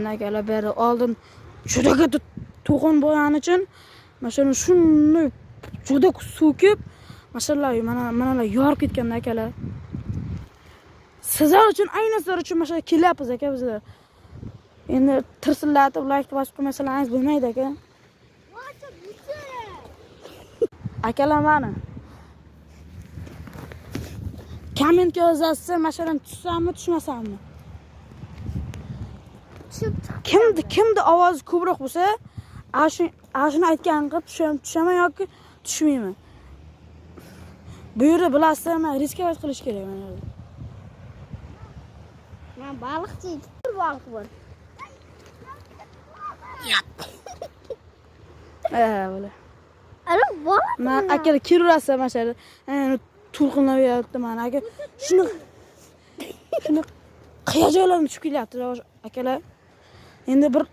Mana akalar beri oldin juda katta to'g'on bo'lgani uchun mana shuni juda so'kib, masalan, mana yorib ketganda akalar. Sizlar uchun, aynan sizlar uchun mana shu kelyapmiz aka bizlar. Endi tirsillatib, like bosib qo'ymasalaringiz bo'lmaydi aka. Akalar mana. Kommentga yozasiz, masalan, tushsammi, tushmasammi? Kimdi ovozi ko'proq bo'lsa, ashuni aytgan qilib tushaman yoki tushmayman. Bu yerda bilasizlar, men riskovat qilish kerak mana. Men baliqchi, baliq bor. Bo'la. Ana baliq. Men akalar kirurasa masalan, to'lqinlab yotibdi mana aka. Shuni qiyajoylarni tushib kelyapti akalar. Endi bir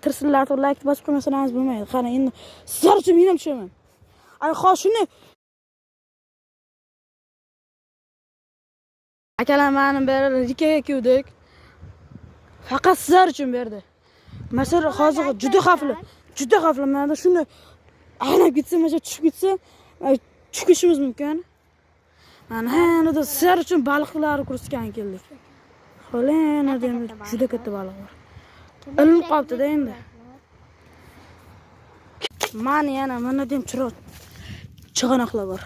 tirsillatib like bosib qo'ymasalaringiz bo'lmaydi. Qani endi sizlar uchun men ham tushaman. Ay, shuni akalar meni beri rikaga keldik. Faqat sizlar uchun berdi. Masalan, hozir juda xavfli. Mana shuni aynab ketsa, mana tushib ketsa, tushishimiz mumkin. Mana hanada sizlar uchun baliqlarni ko'rsatgan keldik. Xo'lana deymiz, juda katta baliq bor. Ilinib qolibdi-da endi. Mana yana mana dem chiroq chig'anoqlar bor.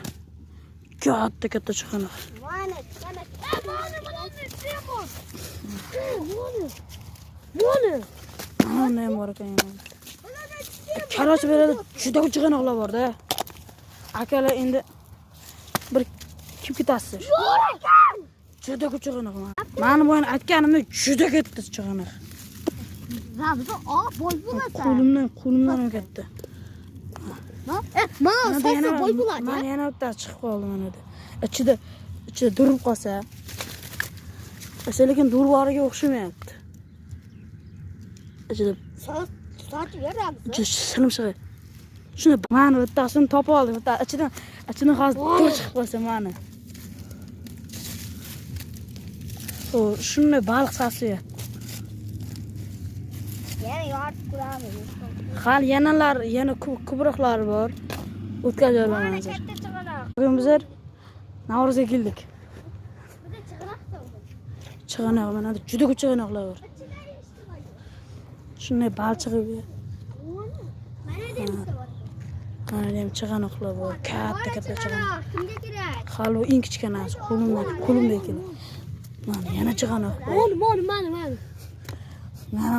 Katta chig'anoq. Mana. Mana ham bor ekan. Karoch beradi, juda ko'p chig'anoqlar bor-da. Akalar endi bir kim ketasiz? Juda ko'p chig'anoq bor. Meni bu yana aytganimdek juda katta chig'anoq. Zabzi boy bo'lasa. Qo'limdan ham katta. Mana sasi boy bo'ladi. Mana yana bitta chiqib qoldi mana bu. Ichida durib qolsa. Lekin durvoriga o'xshamayapti. Ichida sochi beramiz. Sinimshiq. Shuni mana bittasini topib oldim. Bitta ichidan hozir dur chiqib qolsa mana. O, shunday baliq sasi. Yana yorib turamiz. Hali yana ko'proqlari bor. O'tkazolamiz. Katta chig'anoq. Bugun bizlar Navro'zga keldik. Buda chig'anoqda. Chig'anoq mana juda ko'p chig'anoqlar bor. Shunday balchiq. Mana deymiz. Mana ham chig'anoqlar bor. Katta chig'anoq. Kimga kerak? Hali u eng kichkinasi, qo'limda ekan. Mana yana chig'anoq bor. Mana. Mana